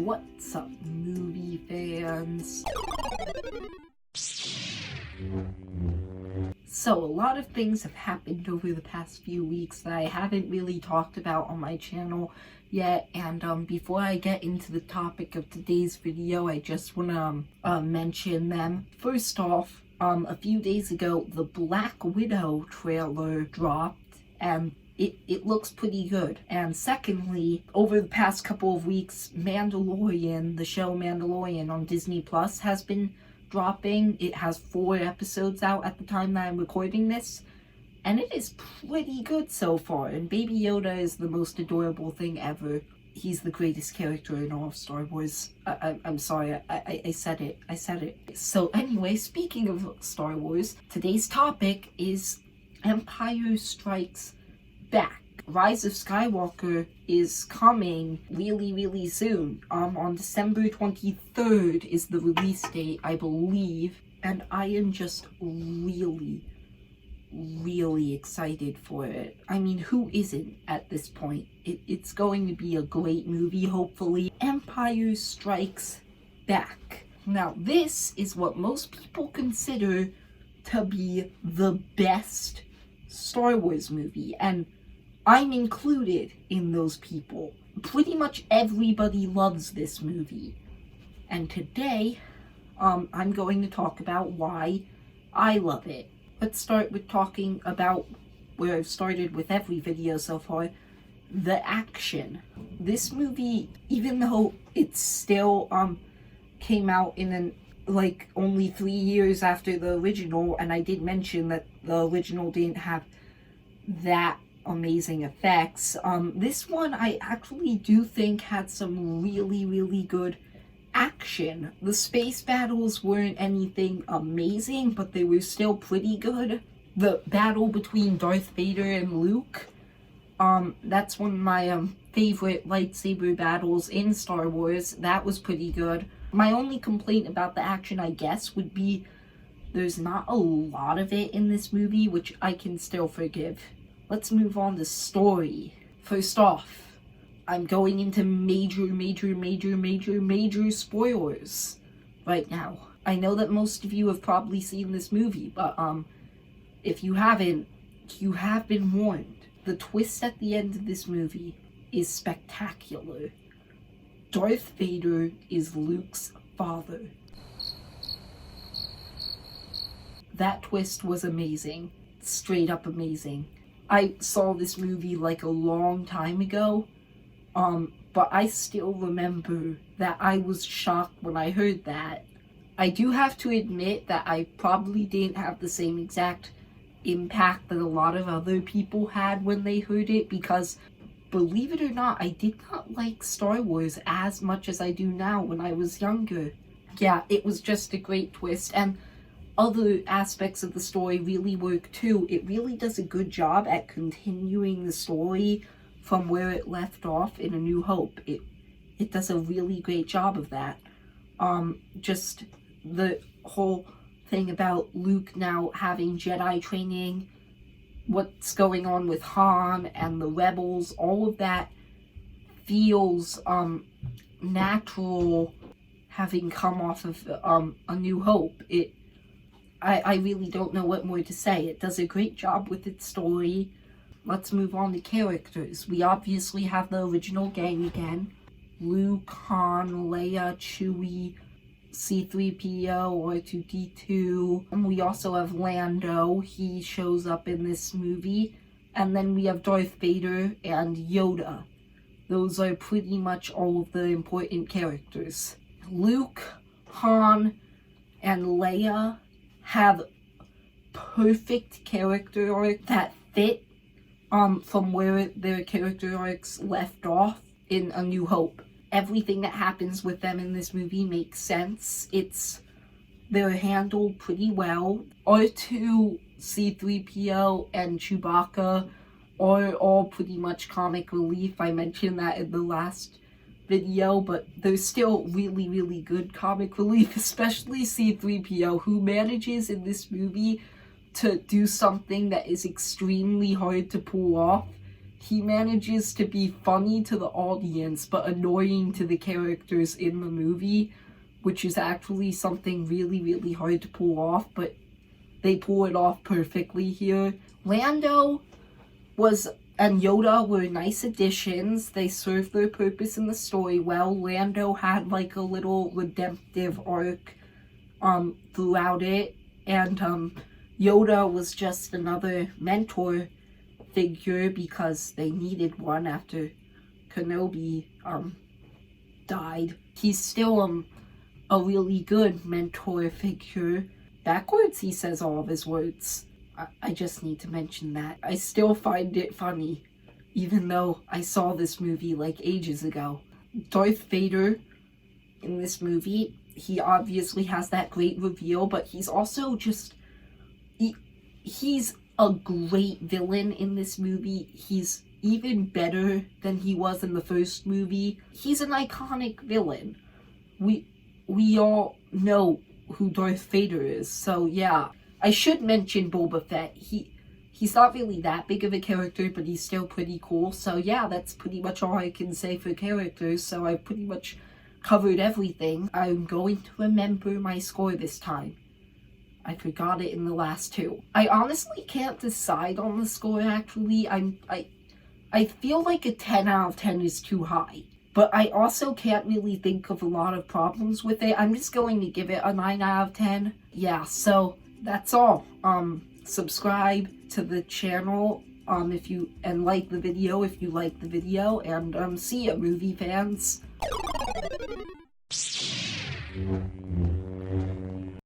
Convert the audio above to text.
What's up, movie fans? So, a lot of things have happened over the past few weeks that I haven't really talked about on my channel yet, and before I get into the topic of today's video, I just want to mention them. First off, a few days ago, the Black Widow trailer dropped, and it looks pretty good. And secondly, over the past couple of weeks, Mandalorian, the show Mandalorian on Disney Plus, has been dropping. It has 4 episodes out at the time that I'm recording this, and it is pretty good so far. And Baby Yoda is the most adorable thing ever. He's the greatest character in all of Star Wars. I'm sorry, I said it. So anyway, speaking of Star Wars, today's topic is Empire Strikes Back. Rise of Skywalker is coming really soon. On December 23rd is the release date, I believe, and I am just really excited for it. I mean, who isn't at this point? It's going to be a great movie, hopefully. Empire Strikes Back. Now, this is what most people consider to be the best Star Wars movie, and I'm included in those people. Pretty much everybody loves this movie. And today, I'm going to talk about why I love it. Let's start with talking about where I've started with every video so far, the action. This movie, even though it still came out in only 3 years after the original, and I did mention that the original didn't have that amazing effects, this one I actually do think had some really good action. The space battles weren't anything amazing, but they were still pretty good. The battle between Darth Vader and Luke, that's one of my favorite lightsaber battles in Star Wars. That was pretty good. My only complaint about the action, I guess, would be there's not a lot of it in this movie, which I can still forgive. Let's move on to story. First off, I'm going into major spoilers right now. I know that most of you have probably seen this movie, but if you haven't, you have been warned. The twist at the end of this movie is spectacular. Darth Vader is Luke's father. That twist was amazing. Straight up amazing. I saw this movie a long time ago, but I still remember that I was shocked when I heard that. I do have to admit that I probably didn't have the same exact impact that a lot of other people had when they heard it, because believe it or not, I did not like Star Wars as much as I do now when I was younger. Yeah, it was just a great twist, and other aspects of the story really work too. It really does a good job at continuing the story from where it left off in A New Hope. It does a really great job of that. Just the whole thing about Luke now having Jedi training, what's going on with Han and the rebels, all of that feels natural, having come off of A New Hope. I really don't know what more to say. It does a great job with its story. Let's move on to characters. We obviously have the original gang again. Luke, Han, Leia, Chewie, C-3PO, R2-D2. And we also have Lando. He shows up in this movie. And then we have Darth Vader and Yoda. Those are pretty much all of the important characters. Luke, Han, and Leia have perfect character arc that fit from where their character arcs left off in A New Hope. Everything that happens with them in this movie makes sense. They're handled pretty well. R2, C-3PO, and Chewbacca are all pretty much comic relief. I mentioned that in the last video, but they're still really good comic relief, especially C-3PO, who manages in this movie to do something that is extremely hard to pull off. he manages to be funny to the audience but annoying to the characters in the movie, which is actually something really, really hard to pull off, but they pull it off perfectly here. Lando and Yoda were nice additions. They served their purpose in the story well. Lando had like a little redemptive arc throughout it, and Yoda was just another mentor figure because they needed one after Kenobi died. He's still a really good mentor figure. Backwards, he says all of his words. I just need to mention that. I still find it funny, even though I saw this movie like ages ago. Darth Vader in this movie, he obviously has that great reveal, but he's also just... He's a great villain in this movie. He's even better than he was in the first movie. He's an iconic villain. We all know who Darth Vader is, so yeah. I should mention Boba Fett. He's not really that big of a character, but he's still pretty cool. So yeah, that's pretty much all I can say for characters. So I've pretty much covered everything. I'm going to remember my score this time. I forgot it in the last two. I honestly can't decide on the score, actually. I feel like a 10 out of 10 is too high. But I also can't really think of a lot of problems with it. I'm just going to give it a 9 out of 10. Yeah, so that's all. Subscribe to the channel if you like the video if you like the video, and see ya, movie fans.